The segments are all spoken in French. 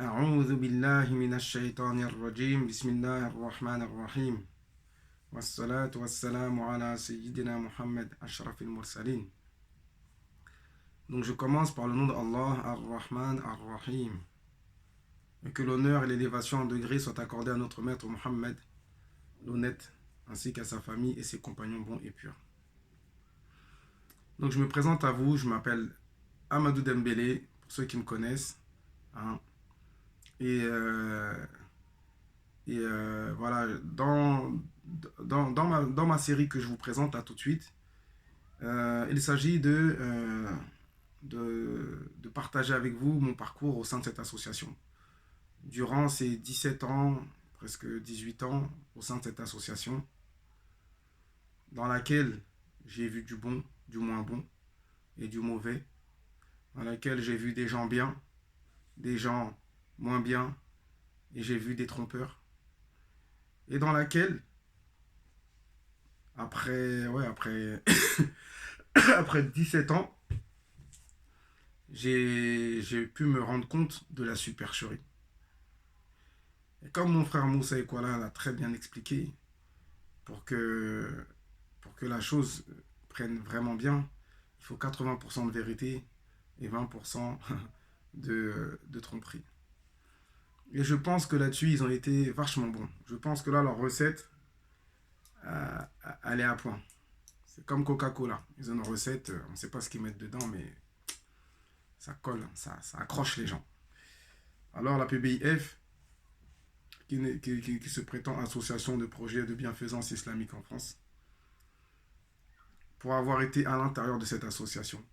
أعوذ بالله من الشيطان الرجيم بسم الله الرحمن الرحيم والصلاة والسلام على سيدنا Muhammad أشرف المرسلين. Donc je commence par le nom d'Allah Ar-Rahman Ar-Rahim. Et que l'honneur et l'élévation en degré soient accordés à notre maître Muhammad, l'honnête, ainsi qu'à sa famille et ses compagnons bons et purs. Donc je me présente à vous, je m'appelle Amadou Dembélé, pour ceux qui me connaissent. Hein. Et voilà, dans ma série que je vous présente là tout de suite, il s'agit de partager avec vous mon parcours au sein de cette association. Durant ces 17 ans, presque 18 ans, au sein de cette association, dans laquelle j'ai vu du bon, du moins bon et du mauvais, dans laquelle j'ai vu des gens bien, des gens moins bien, et j'ai vu des trompeurs, et dans laquelle, après après 17 ans, j'ai pu me rendre compte de la supercherie. Et comme mon frère Moussa Ekwala l'a très bien expliqué, pour que, pour que la chose prenne vraiment bien, il faut 80% de vérité et 20% de tromperie. Et je pense que là-dessus, ils ont été vachement bons. Je pense que là, leur recette, elle est à point. C'est comme Coca-Cola. Ils ont une recette, on ne sait pas ce qu'ils mettent dedans, mais ça colle, ça accroche les gens. Alors la PBIF, qui se prétend association de projets de bienfaisance islamique en France, pour avoir été à l'intérieur de cette association,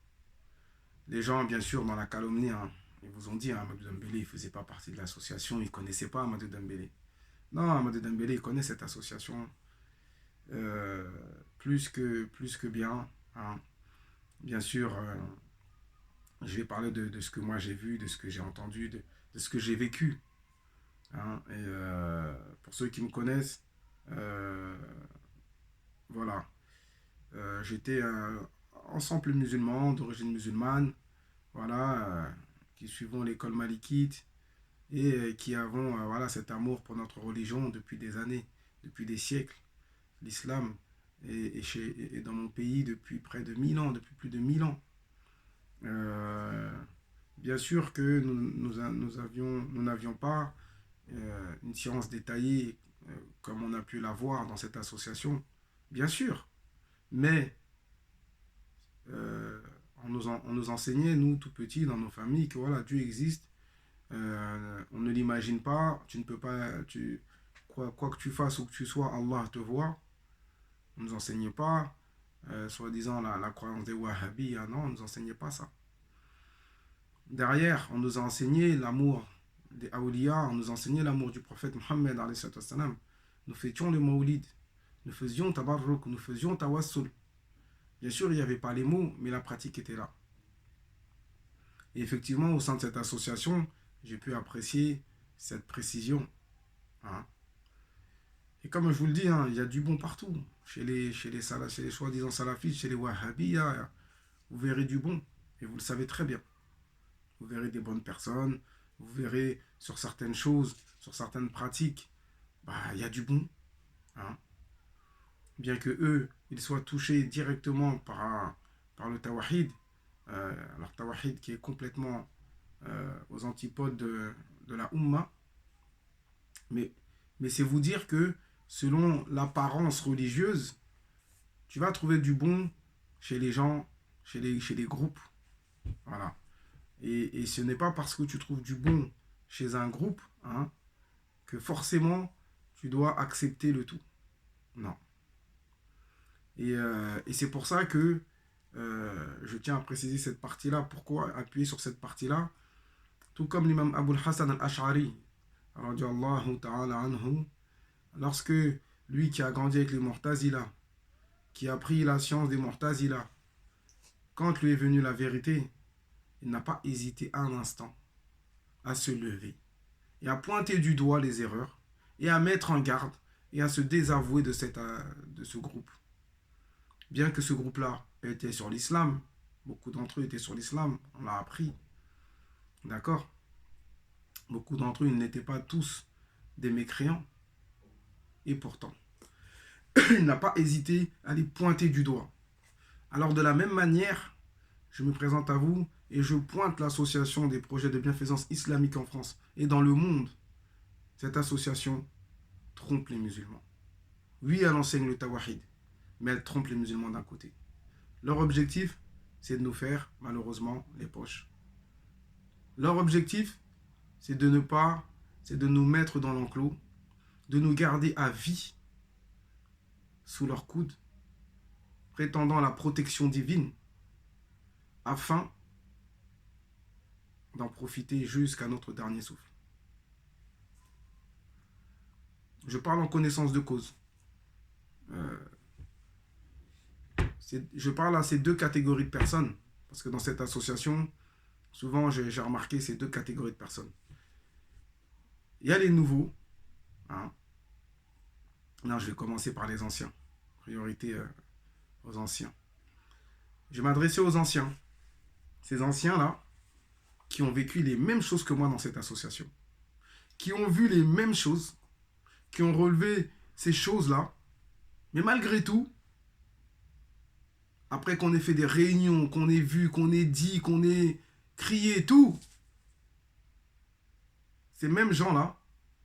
les gens, bien sûr, dans la calomnie, hein, ils vous ont dit, hein, Amadou Dembélé, il ne faisait pas partie de l'association, il ne connaissait pas Amadou Dembélé. Non, Amadou Dembélé, il connaît cette association euh, plus que bien. Hein. Bien sûr, je vais parler de ce que moi j'ai vu, de ce que j'ai entendu, de ce que j'ai vécu. Hein. Et pour ceux qui me connaissent, euh, voilà, j'étais un simple musulman d'origine musulmane, voilà, qui suivons l'école malikite et qui avons voilà, cet amour pour notre religion depuis des années, depuis des siècles. L'islam est dans mon pays depuis près de 1000 ans, depuis plus de 1000 ans. Euh, Bien sûr que nous n'avions pas une science détaillée comme on a pu la voir dans cette association, bien sûr, mais euh, on nous enseignait, nous tout petits, dans nos familles, que voilà, Dieu existe, on ne l'imagine pas, tu ne peux pas, quoi que tu fasses ou que tu sois, Allah te voit. On ne nous enseignait pas, soi-disant, la croyance des Wahhabis, ah non, on ne nous enseignait pas ça. Derrière, on nous a enseigné l'amour des Awliya, on nous a enseigné l'amour du prophète Mohammed. Nous fêtions le Maulid, nous faisions Tabarruk, nous faisions Tawassul. Bien sûr, il n'y avait pas les mots, mais la pratique était là. Et effectivement, au sein de cette association, j'ai pu apprécier cette précision. Hein. Et comme je vous le dis, hein, il y a du bon partout. Chez les soi-disant salafistes, chez les wahhabis, vous verrez du bon. Et vous le savez très bien. Vous verrez des bonnes personnes. Vous verrez sur certaines choses, sur certaines pratiques, bah, il y a du bon. Hein. Bien que eux, ils soient touchés directement par le tawahid. Alors tawahid qui est complètement aux antipodes de la Ummah. Mais, mais c'est vous dire que selon l'apparence religieuse, tu vas trouver du bon chez les gens, chez les groupes. Voilà. Et ce n'est pas parce que tu trouves du bon chez un groupe hein, que forcément tu dois accepter le tout. Non. Et c'est pour ça que je tiens à préciser cette partie-là. Pourquoi appuyer sur cette partie-là? Tout comme l'imam Abu Hassan al-Ash'ari, anhu, lorsque lui qui a grandi avec les Mu'tazila, qui a pris la science des Mu'tazila, quand lui est venue la vérité, il n'a pas hésité un instant à se lever et à pointer du doigt les erreurs et à mettre en garde et à se désavouer de ce groupe. Bien que ce groupe-là était sur l'islam, beaucoup d'entre eux étaient sur l'islam, on l'a appris, d'accord? Beaucoup d'entre eux, ils n'étaient pas tous des mécréants. Et pourtant, il n'a pas hésité à les pointer du doigt. Alors de la même manière, je me présente à vous et je pointe l'association des projets de bienfaisance islamique en France et dans le monde. Cette association trompe les musulmans. Oui, elle enseigne le tawahid, mais elle trompe les musulmans d'un côté. Leur objectif, c'est de nous faire, malheureusement, les poches. Leur objectif, c'est de nous mettre dans l'enclos, de nous garder à vie sous leur coude, prétendant la protection divine, afin d'en profiter jusqu'à notre dernier souffle. Je parle en connaissance de cause. Je parle à ces deux catégories de personnes, parce que dans cette association, souvent j'ai remarqué ces deux catégories de personnes. Il y a les nouveaux. Hein. Non, je vais commencer par les anciens. Priorité aux anciens. Je vais m'adresser aux anciens. Ces anciens-là, qui ont vécu les mêmes choses que moi dans cette association, qui ont vu les mêmes choses, qui ont relevé ces choses-là, mais malgré tout, après qu'on ait fait des réunions, qu'on ait vu, qu'on ait dit, qu'on ait crié, tout, ces mêmes gens-là,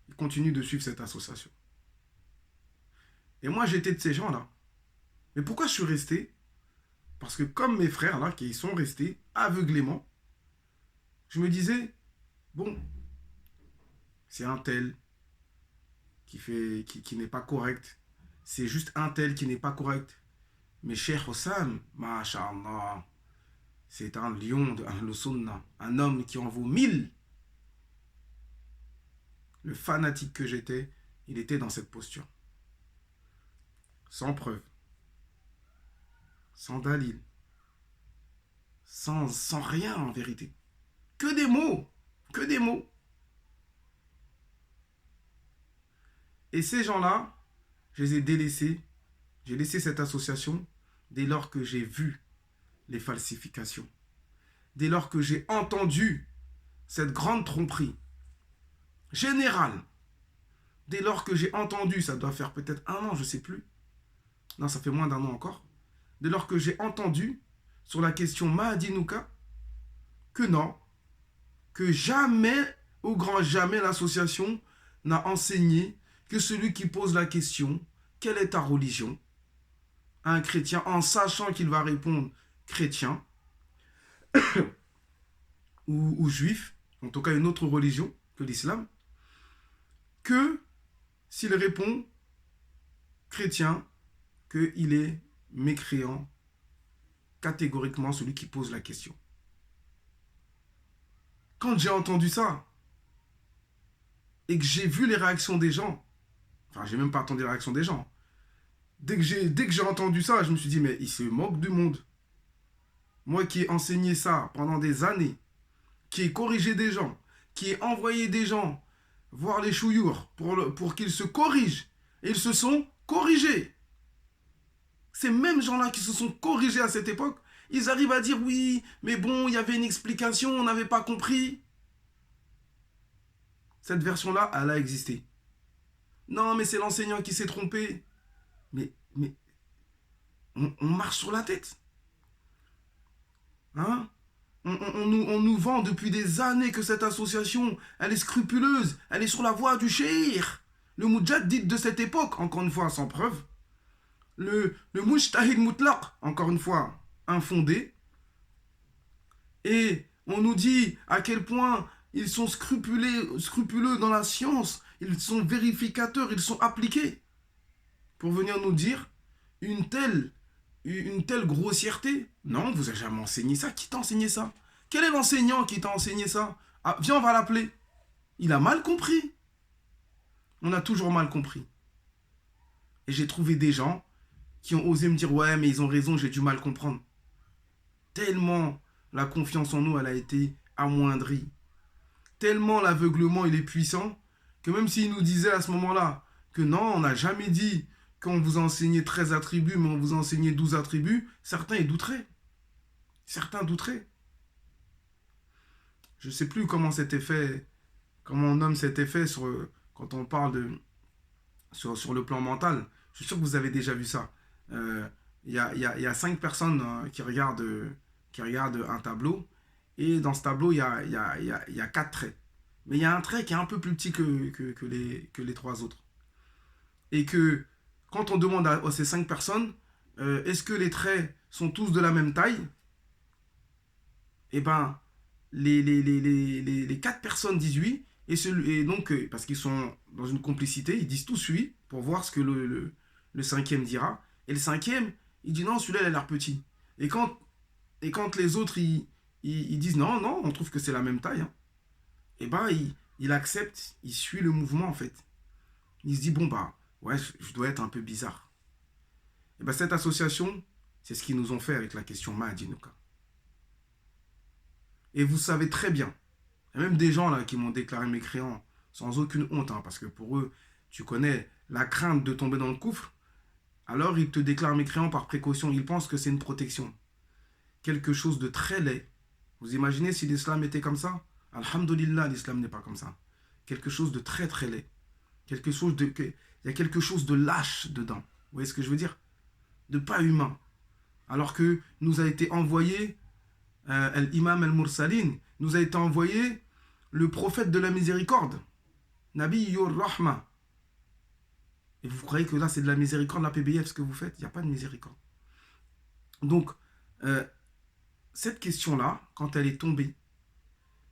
ils continuent de suivre cette association. Et moi, j'étais de ces gens-là. Mais pourquoi je suis resté? Parce que comme mes frères, là, qui sont restés aveuglément, je me disais, bon, c'est un tel qui n'est pas correct. C'est juste un tel qui n'est pas correct. Mais Cheikh Hossam, masha'Allah, c'est un lion de Ahl Sunnah, un homme qui en vaut 1000. Le fanatique que j'étais, il était dans cette posture. Sans preuve, sans dalil, sans rien en vérité. Que des mots, que des mots. Et ces gens-là, je les ai délaissés. J'ai laissé cette association dès lors que j'ai vu les falsifications. Dès lors que j'ai entendu cette grande tromperie générale. Dès lors que j'ai entendu, ça doit faire peut-être 1 an, je ne sais plus. Non, ça fait moins d'1 an encore. Dès lors que j'ai entendu sur la question Mahadinouka, que non, que jamais, au grand jamais, l'association n'a enseigné que celui qui pose la question, quelle est ta religion, à un chrétien, en sachant qu'il va répondre chrétien ou juif, en tout cas une autre religion que l'islam, que s'il répond chrétien, qu'il est mécréant, catégoriquement celui qui pose la question. Quand j'ai entendu ça, et que j'ai vu les réactions des gens, enfin j'ai même pas entendu les réactions des gens, dès que j'ai entendu ça, je me suis dit, mais il se moque du monde. Moi qui ai enseigné ça pendant des années, qui ai corrigé des gens, qui ai envoyé des gens voir les chouyours pour qu'ils se corrigent, et ils se sont corrigés. Ces mêmes gens-là qui se sont corrigés à cette époque, ils arrivent à dire oui, mais bon, il y avait une explication, on n'avait pas compris. Cette version-là, elle a existé. Non, mais c'est l'enseignant qui s'est trompé. Mais on marche sur la tête. Hein? On nous vend depuis des années que cette association, elle est scrupuleuse, elle est sur la voie du cheikh. Le Moudjahid de cette époque, encore une fois sans preuve. Le Mujtahid Mutlaq, encore une fois infondé. Et on nous dit à quel point ils sont scrupuleux dans la science, ils sont vérificateurs, ils sont appliqués. Pour venir nous dire une telle grossièreté. Non, vous n'avez jamais enseigné ça. Qui t'a enseigné ça? Quel est l'enseignant qui t'a enseigné ça? Ah, viens, on va l'appeler. Il a mal compris. On a toujours mal compris. Et j'ai trouvé des gens qui ont osé me dire, ouais, mais ils ont raison, j'ai du mal comprendre. Tellement la confiance en nous, elle a été amoindrie. Tellement l'aveuglement, il est puissant, que même s'ils nous disaient à ce moment-là que non, on n'a jamais dit qu'on vous a enseigné 13 attributs, mais on vous a enseigné 12 attributs, certains y douteraient. Certains douteraient. Je ne sais plus comment s'était fait comment on nomme cet effet quand on parle sur le plan mental. Je suis sûr que vous avez déjà vu ça. Il y a 5 personnes qui regardent un tableau. Et dans ce tableau, il y a 4 traits. Mais il y a un trait qui est un peu plus petit que les 3 autres. Et que quand on demande à ces 5 personnes, est-ce que les traits sont tous de la même taille? Eh ben, les 4 personnes disent oui. Et donc, parce qu'ils sont dans une complicité, ils disent tous oui pour voir ce que le cinquième dira. Et le cinquième, il dit non, celui-là, il a l'air petit. Et quand les autres, ils disent non, non, on trouve que c'est la même taille, hein, et ben, il accepte, il suit le mouvement, en fait. Il se dit, bon, bah, ouais, je dois être un peu bizarre. Et ben, cette association, c'est ce qu'ils nous ont fait avec la question Mahdinuka. Et vous savez très bien, il y a même des gens là qui m'ont déclaré mécréant sans aucune honte, hein, parce que pour eux, tu connais la crainte de tomber dans le gouffre, alors ils te déclarent mécréant par précaution, ils pensent que c'est une protection. Quelque chose de très laid. Vous imaginez si l'islam était comme ça? Alhamdulillah, l'islam n'est pas comme ça. Quelque chose de très très laid. Il y a quelque chose de lâche dedans. Vous voyez ce que je veux dire? De pas humain. Alors que nous a été envoyé l'imam al-Mursalin, nous a été envoyé le prophète de la miséricorde, Nabi Yur Rahma. Et vous croyez que là c'est de la miséricorde, la PBF, ce que vous faites? Il n'y a pas de miséricorde. Donc, cette question-là, quand elle est tombée,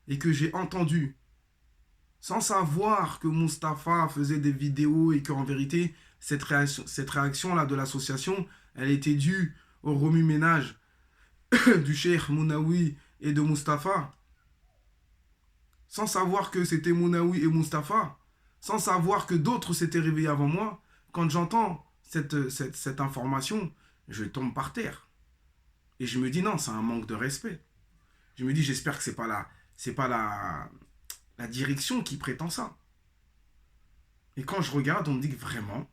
et que j'ai entendu, sans savoir que Mustapha faisait des vidéos et qu'en vérité, cette réaction-là de l'association, elle était due au remue-ménage du Cheikh Mounaoui et de Mustapha, sans savoir que c'était Mounaoui et Mustapha, sans savoir que d'autres s'étaient réveillés avant moi, quand j'entends cette information, je tombe par terre. Et je me dis non, c'est un manque de respect. Je me dis j'espère que c'est pas la direction qui prétend ça. Et quand je regarde, on me dit que vraiment,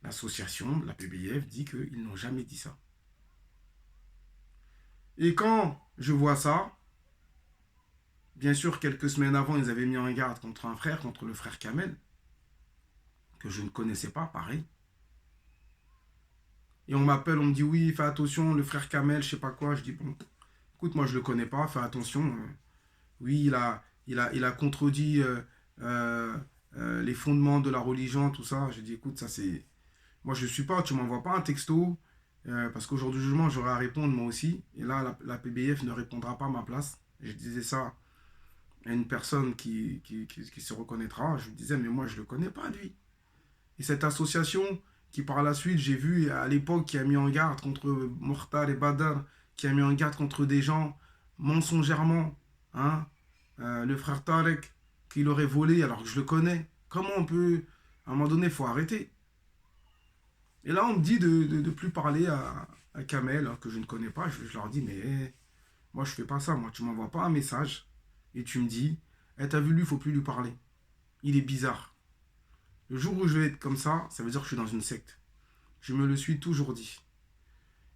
l'association, la PBF, dit qu'ils n'ont jamais dit ça. Et quand je vois ça, bien sûr, quelques semaines avant, ils avaient mis en garde contre un frère, contre le frère Kamel, que je ne connaissais pas, pareil. Et on m'appelle, on me dit oui, fais attention, le frère Kamel, je sais pas quoi. Je dis bon, écoute, moi je le connais pas, fais attention. Oui, il a contredit les fondements de la religion, tout ça. J'ai dit écoute, ça c'est. Moi je suis pas, tu m'envoies pas un texto, parce qu'au jour du jugement, j'aurai à répondre moi aussi. Et là, la PBF ne répondra pas à ma place. Je disais ça à une personne qui se reconnaîtra. Je lui disais, mais moi je le connais pas lui. Et cette association qui par la suite, j'ai vu à l'époque, qui a mis en garde contre Mokhtar et Badr, qui a mis en garde contre des gens mensongèrement, hein, le frère Tarek, qui l'aurait volé alors que je le connais. Comment on peut, à un moment donné, il faut arrêter. Et là, on me dit de plus parler à Kamel, alors que je ne connais pas. Je leur dis, mais moi, je fais pas ça. Moi, tu m'envoies pas un message et tu me dis, t'as vu lui, il faut plus lui parler. Il est bizarre. Le jour où je vais être comme ça veut dire que je suis dans une secte. Je me le suis toujours dit.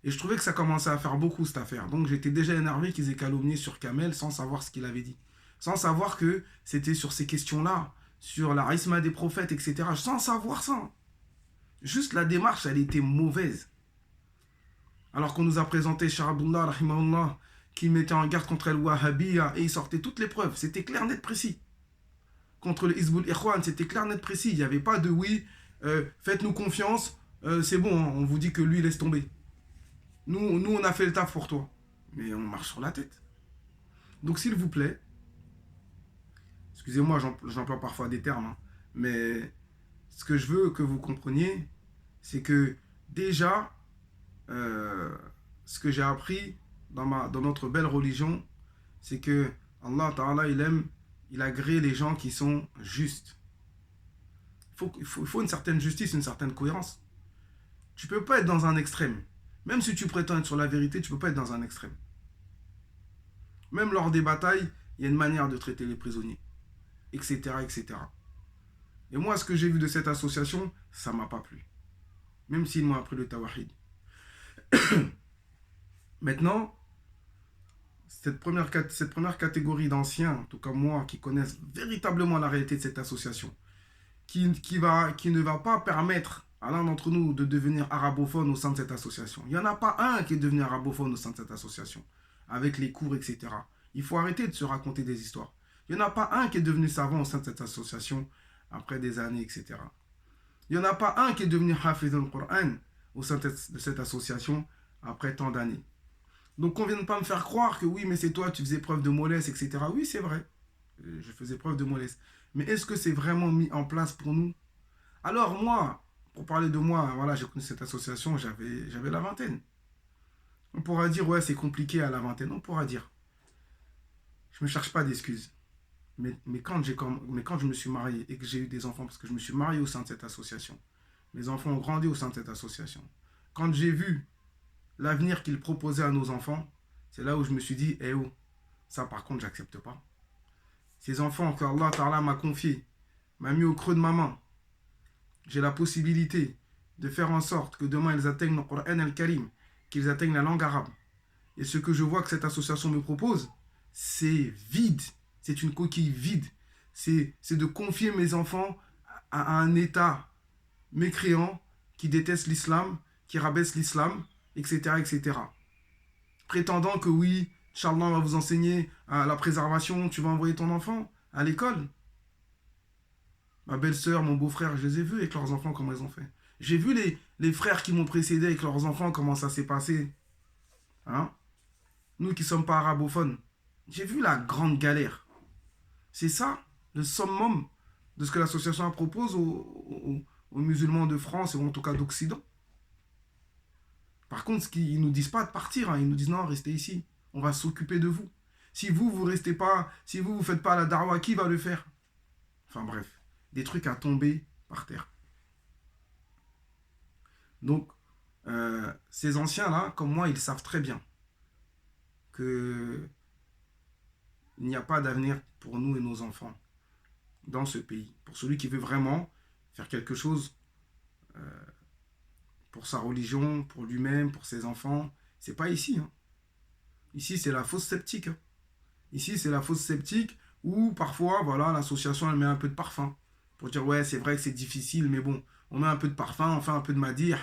Et je trouvais que ça commençait à faire beaucoup cette affaire. Donc j'étais déjà énervé qu'ils aient calomnié sur Kamel sans savoir ce qu'il avait dit. Sans savoir que c'était sur ces questions-là, sur la isma des prophètes, etc. Sans savoir ça. Juste la démarche, elle était mauvaise. Alors qu'on nous a présenté Cheikh Abdullah, rahimahullah, qui mettait en garde contre el-Wahhabiyya et il sortait toutes les preuves. C'était clair, net, précis. Contre le Hizbul Ikhwan, c'était clair, net, précis. Il n'y avait pas de oui, faites-nous confiance, c'est bon, hein, on vous dit que lui, laisse tomber. Nous, on a fait le taf pour toi. Mais on marche sur la tête. Donc, s'il vous plaît, excusez-moi, j'emploie parfois des termes, hein, mais ce que je veux que vous compreniez, c'est que déjà, ce que j'ai appris dans notre belle religion, c'est que Allah Ta'ala, il agrée les gens qui sont justes. Il faut une certaine justice, une certaine cohérence. Tu ne peux pas être dans un extrême. Même si tu prétends être sur la vérité, tu ne peux pas être dans un extrême. Même lors des batailles, il y a une manière de traiter les prisonniers, etc., etc. Et moi, ce que j'ai vu de cette association, ça ne m'a pas plu. Même s'ils m'ont appris le tawahid. Maintenant, cette première catégorie d'anciens, en tout cas moi, qui connaissent véritablement la réalité de cette association, qui ne va pas permettre à l'un d'entre nous de devenir arabophone au sein de cette association. Il n'y en a pas un qui est devenu arabophone au sein de cette association, avec les cours, etc. Il faut arrêter de se raconter des histoires. Il n'y en a pas un qui est devenu savant au sein de cette association après des années, etc. Il n'y en a pas un qui est devenu hafiz al-Qur'an au sein de cette association après tant d'années. Donc on ne vient pas me faire croire que oui, mais c'est toi, tu faisais preuve de mollesse, etc. Oui, c'est vrai, je faisais preuve de mollesse. Mais est-ce que c'est vraiment mis en place pour nous? Alors moi, pour parler de moi, voilà, j'ai connu cette association, j'avais la vingtaine. On pourra dire, ouais, c'est compliqué à la vingtaine. On pourra dire, je ne me cherche pas d'excuses. Mais quand je me suis marié et que j'ai eu des enfants, parce que je me suis marié au sein de cette association, mes enfants ont grandi au sein de cette association. Quand j'ai vu l'avenir qu'ils proposaient à nos enfants, c'est là où je me suis dit, eh oh, ça par contre, j'accepte pas. Ces enfants que Allah Ta'ala m'a confiés, m'a mis au creux de ma main, j'ai la possibilité de faire en sorte que demain ils atteignent le Coran al-Karim, qu'ils atteignent la langue arabe. Et ce que je vois que cette association me propose, c'est vide. C'est une coquille vide. C'est de confier mes enfants à un État mécréant qui déteste l'islam, qui rabaisse l'islam, etc., etc. Prétendant que oui, Inch'Allah va vous enseigner à la préservation, tu vas envoyer ton enfant à l'école. Ma belle-sœur, mon beau-frère, je les ai vus avec leurs enfants, comment ils ont fait. J'ai vu les frères qui m'ont précédé avec leurs enfants, comment ça s'est passé. Hein? Nous qui ne sommes pas arabophones. J'ai vu la grande galère. C'est ça, le summum de ce que l'association propose aux musulmans de France, et en tout cas d'Occident. Par contre, ils ne nous disent pas de partir, hein. Ils nous disent non, restez ici, on va s'occuper de vous. Si vous restez pas, si vous ne faites pas la darwa, qui va le faire? Enfin bref, des trucs à tomber par terre. Donc, ces anciens-là, comme moi, ils savent très bien qu'il n'y a pas d'avenir pour nous et nos enfants dans ce pays. Pour celui qui veut vraiment faire quelque chose pour sa religion, pour lui-même, pour ses enfants, c'est pas ici. Hein. Ici, c'est la fausse sceptique. Hein. Ici, c'est la fausse sceptique où parfois, voilà, l'association, elle met un peu de parfum. Pour dire, ouais, c'est vrai que c'est difficile, mais bon, on met un peu de parfum, on fait un peu de madir,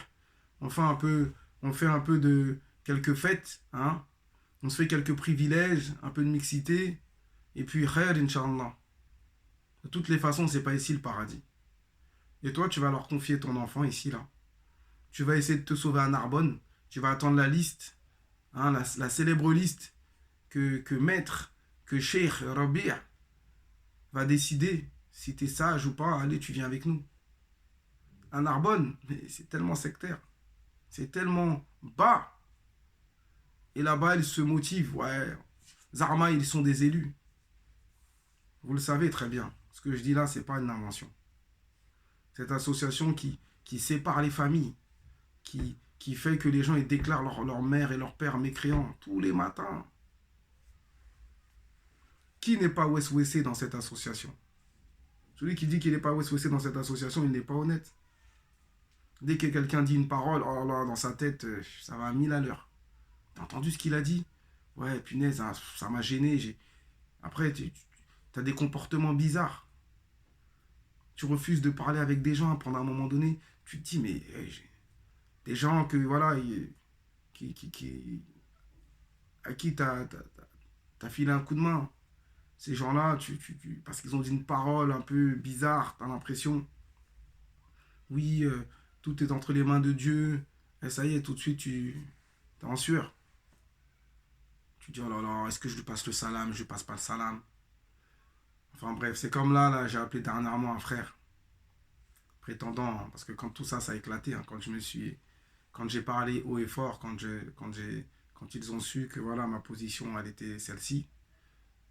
on fait un peu de quelques fêtes, hein. On se fait quelques privilèges, un peu de mixité, et puis khair, Inch'Allah. De toutes les façons, c'est pas ici le paradis. Et toi, tu vas leur confier ton enfant ici, là. Tu vas essayer de te sauver à Narbonne, tu vas attendre la liste, hein, la célèbre liste que maître, que Cheikh Rabi' va décider si tu es sage ou pas. Allez, tu viens avec nous. À Narbonne, mais c'est tellement sectaire, c'est tellement bas. Et là-bas, ils se motivent. Ouais, Zarma, ils sont des élus. Vous le savez très bien. Ce que je dis là, c'est pas une invention. Cette association qui sépare les familles, qui fait que les gens ils déclarent leur mère et leur père mécréants tous les matins. Qui n'est pas West-Wessé dans cette association? Celui qui dit qu'il n'est pas West-Wessé dans cette association, il n'est pas honnête. Dès que quelqu'un dit une parole, oh là, dans sa tête, ça va à 1000 à l'heure. T'as entendu ce qu'il a dit? Ouais, punaise, ça m'a gêné. Après, t'as des comportements bizarres. Tu refuses de parler avec des gens pendant un moment donné. Tu te dis, mais des gens que, voilà, à qui t'as filé un coup de main. Ces gens-là, parce qu'ils ont dit une parole un peu bizarre, t'as l'impression, oui, tout est entre les mains de Dieu. Et ça y est, tout de suite, t'es en sueur. Tu dis, oh là là, est-ce que je lui passe le salam? Je lui passe pas le salam. Enfin bref, c'est comme là, j'ai appelé dernièrement un frère, prétendant, hein, parce que quand tout ça, ça a éclaté, hein, quand j'ai parlé haut et fort, quand ils ont su que voilà, ma position, elle était celle-ci,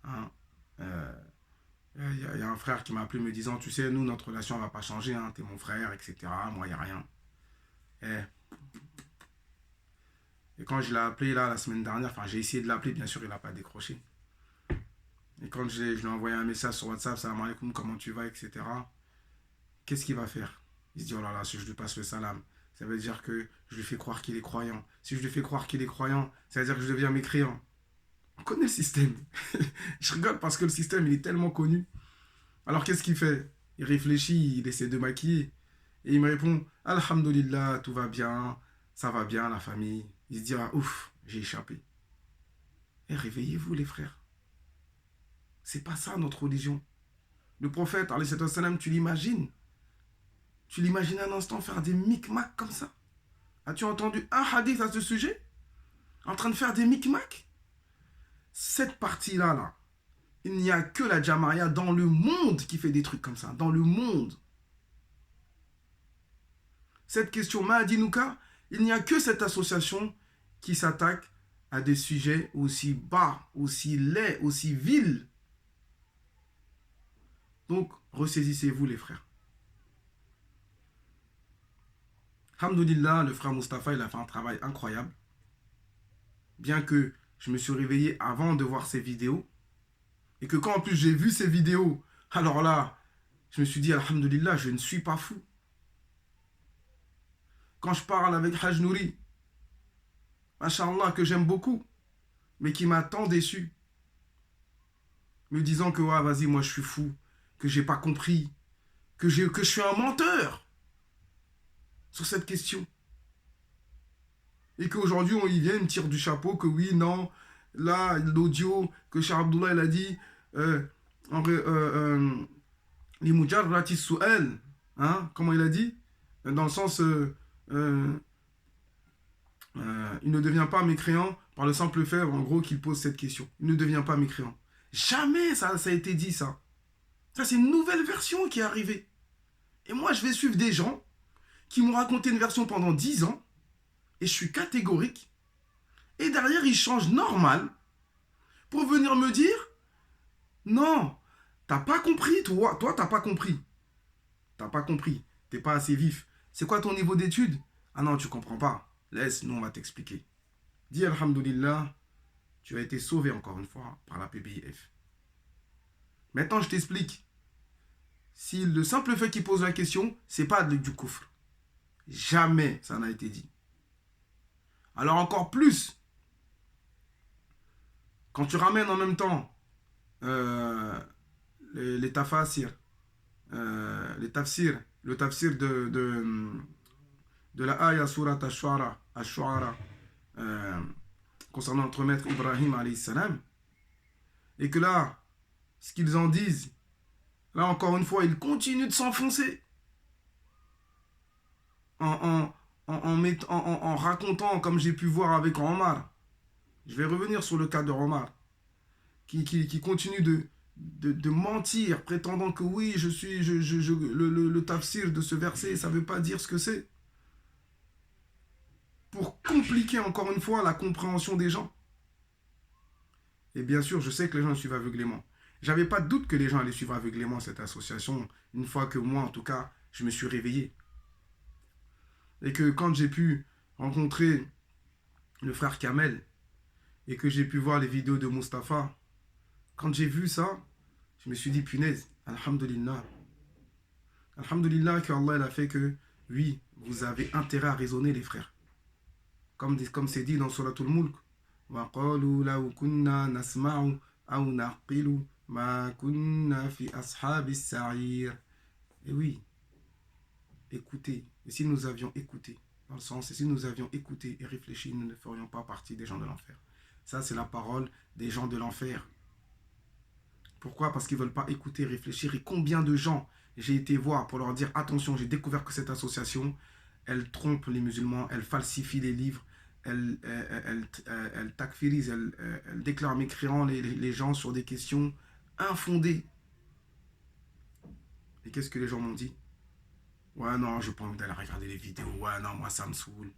hein, y a un frère qui m'a appelé me disant, tu sais, nous, notre relation ne va pas changer, hein, t'es mon frère, etc. Moi, il n'y a rien. Et quand je l'ai appelé là, la semaine dernière, enfin, j'ai essayé de l'appeler, bien sûr, il n'a pas décroché. Et quand je lui ai envoyé un message sur WhatsApp, salam alaikum, comment tu vas, etc. Qu'est-ce qu'il va faire? Il se dit, oh là là, si je lui passe le salam, ça veut dire que je lui fais croire qu'il est croyant. Si je lui fais croire qu'il est croyant, ça veut dire que je deviens mécréant. On connaît le système. Je rigole parce que le système, il est tellement connu. Alors qu'est-ce qu'il fait? Il réfléchit, il essaie de maquiller. Et il me répond, Alhamdulillah, tout va bien, ça va bien, la famille. Il se dira, ouf, j'ai échappé. Et réveillez-vous les frères. C'est pas ça notre religion. Le prophète, alayhi salam, tu l'imagines? Tu l'imagines un instant faire des micmacs comme ça? As-tu entendu un hadith à ce sujet? En train de faire des micmacs? Cette partie-là, là, il n'y a que la Jamaria dans le monde qui fait des trucs comme ça. Dans le monde. Cette question Mahadinouka, il n'y a que cette association qui s'attaque à des sujets aussi bas, aussi laids, aussi vils. Donc, ressaisissez-vous les frères. Alhamdoulilah, le frère Mustapha, il a fait un travail incroyable. Bien que je me suis réveillé avant de voir ses vidéos. Et que quand en plus j'ai vu ces vidéos, alors là, je me suis dit, alhamdoulilah, je ne suis pas fou. Quand je parle avec Haj Nouri, Masha'Allah, que j'aime beaucoup, mais qui m'a tant déçu, me disant que, ouais, vas-y, moi je suis fou, que j'ai pas compris, que je suis un menteur sur cette question. Et qu'aujourd'hui, il vient, il me tire du chapeau, que oui, non, là, l'audio que Cheikh Abdullah, il a dit, les mujarrati su'al, hein, comment il a dit? Dans le sens, il ne devient pas mécréant par le simple fait, en gros, qu'il pose cette question. Il ne devient pas mécréant. Jamais ça a été dit, ça. Ça, c'est une nouvelle version qui est arrivée. Et moi, je vais suivre des gens qui m'ont raconté une version pendant 10 ans, et je suis catégorique, et derrière, ils changent normal pour venir me dire, non, t'as pas compris, toi, t'as pas compris. T'as pas compris, t'es pas assez vif. C'est quoi ton niveau d'études? Ah non, tu comprends pas. Laisse, nous, on va t'expliquer. Dis alhamdoulilah, tu as été sauvé encore une fois par la PBIF. Maintenant, je t'explique. Si le simple fait qu'il pose la question, c'est pas du coufre. Jamais ça n'a été dit. Alors encore plus, quand tu ramènes en même temps les tafsirs, le tafsir de la ayah surat Ash-Shu'ara, concernant notre maître Ibrahim alayhi salam, et que là, ce qu'ils en disent, là encore une fois, ils continuent de s'enfoncer en racontant, comme j'ai pu voir avec Omar. Je vais revenir sur le cas de Omar, qui continue de mentir, prétendant que oui, le tafsir de ce verset, ça ne veut pas dire ce que c'est. Pour compliquer encore une fois la compréhension des gens. Et bien sûr, je sais que les gens suivent aveuglément. J'avais pas de doute que les gens allaient suivre aveuglément cette association, une fois que moi, en tout cas, je me suis réveillé. Et que quand j'ai pu rencontrer le frère Kamel, et que j'ai pu voir les vidéos de Mustapha, quand j'ai vu ça, je me suis dit, punaise, alhamdulillah. Alhamdulillah que Allah a fait que, oui, vous avez intérêt à raisonner les frères. Comme c'est dit dans Suratul Mulk. وَقَالُوا لَوْ كُنَّا نَسْمَعُ أَوْ نَعْقِلُ مَا كُنَّا فِي أَصْحَابِ السَّعِيرِ. Et oui, écoutez. Et si nous avions écouté, dans le sens, et si nous avions écouté et réfléchi, nous ne ferions pas partie des gens de l'enfer. Ça, c'est la parole des gens de l'enfer. Pourquoi? Parce qu'ils ne veulent pas écouter, réfléchir. Et combien de gens j'ai été voir pour leur dire, attention, j'ai découvert que cette association, elle trompe les musulmans, elle falsifie les livres, elle takfirise, elle déclare mécréants les gens sur des questions infondées. Et qu'est-ce que les gens m'ont dit? Ouais, non, je n'ai pas envie d'aller regarder les vidéos. Ouais, non, moi, ça me saoule.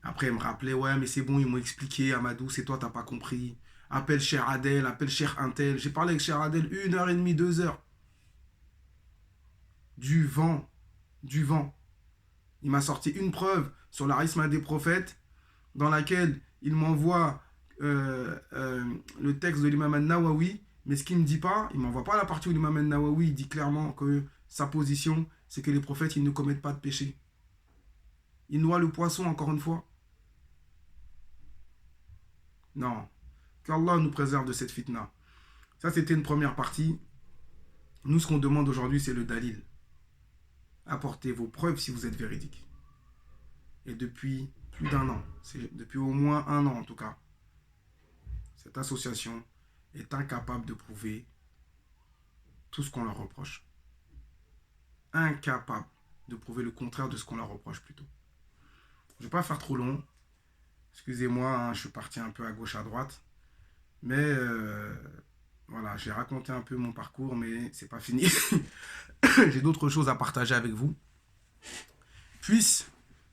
Après, ils me rappelaient, ouais, mais c'est bon, ils m'ont expliqué, Amadou, c'est toi, t'as pas compris. Appelle cher Adel, appelle cher Intel. J'ai parlé avec cher Adel 1h30, 2h. Du vent. Du vent. Il m'a sorti une preuve sur l'arisma des prophètes, dans laquelle il m'envoie le texte de l'imam al-Nawawi, mais ce qu'il ne me dit pas, il ne m'envoie pas la partie où l'imam al-Nawawi dit clairement que sa position, c'est que les prophètes, ils ne commettent pas de péché. Ils noient le poisson, encore une fois. Non. Qu'Allah nous préserve de cette fitna. Ça, c'était une première partie. Nous, ce qu'on demande aujourd'hui, c'est le dalil. Apportez vos preuves si vous êtes véridique. Et depuis plus d'un an, depuis au moins un an en tout cas, cette association est incapable de prouver tout ce qu'on leur reproche. Incapable de prouver le contraire de ce qu'on leur reproche plutôt. Je ne vais pas faire trop long. Excusez-moi, hein, je suis parti un peu à gauche, à droite. Mais voilà, j'ai raconté un peu mon parcours, mais c'est pas fini. J'ai d'autres choses à partager avec vous. Puisse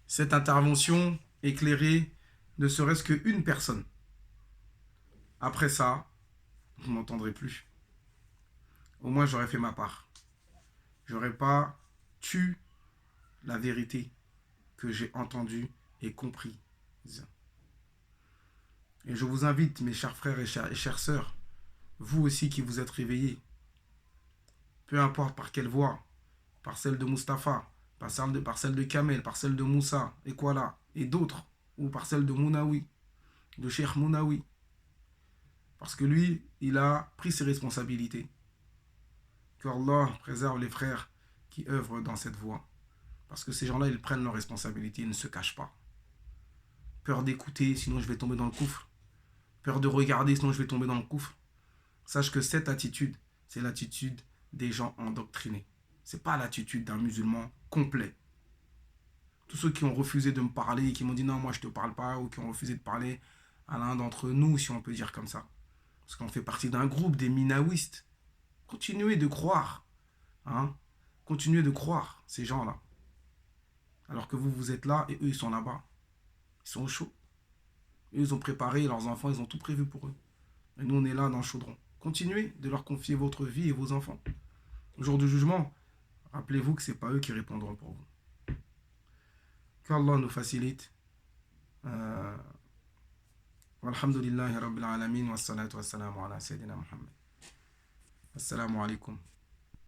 cette intervention éclairer ne serait-ce qu'une personne. Après ça, vous ne m'entendrez plus. Au moins, j'aurais fait ma part. J'aurais pas tué la vérité que j'ai entendue et comprise. Et je vous invite, mes chers frères et chères sœurs, vous aussi qui vous êtes réveillés, peu importe par quelle voie, par celle de Mustapha, par celle de Kamel, par celle de Moussa, et quoi là, et d'autres, ou par celle de Mounaoui, de Cheikh Mounaoui. Parce que lui, il a pris ses responsabilités. Que Allah préserve les frères qui œuvrent dans cette voie. Parce que ces gens-là, ils prennent leurs responsabilités, ils ne se cachent pas. Peur d'écouter, sinon je vais tomber dans le gouffre. Peur de regarder, sinon je vais tomber dans le gouffre. Sache que cette attitude, c'est l'attitude des gens endoctrinés. Ce n'est pas l'attitude d'un musulman complet. Tous ceux qui ont refusé de me parler et qui m'ont dit non, moi je ne te parle pas, ou qui ont refusé de parler à l'un d'entre nous, si on peut dire comme ça. Parce qu'on fait partie d'un groupe des minaouistes. Continuez de croire. Hein? Continuez de croire, ces gens-là. Alors que vous, vous êtes là et eux, ils sont là-bas. Ils sont au chaud. Eux, ils ont préparé leurs enfants, ils ont tout prévu pour eux. Et nous, on est là dans le chaudron. Continuez de leur confier votre vie et vos enfants. Au jour du jugement, rappelez-vous que ce n'est pas eux qui répondront pour vous. Qu'Allah nous facilite. Walhamdulillahi Rabbil Alamin. Wassalatu wassalamu ala Sayyidina Muhammad. Assalamu alaikum.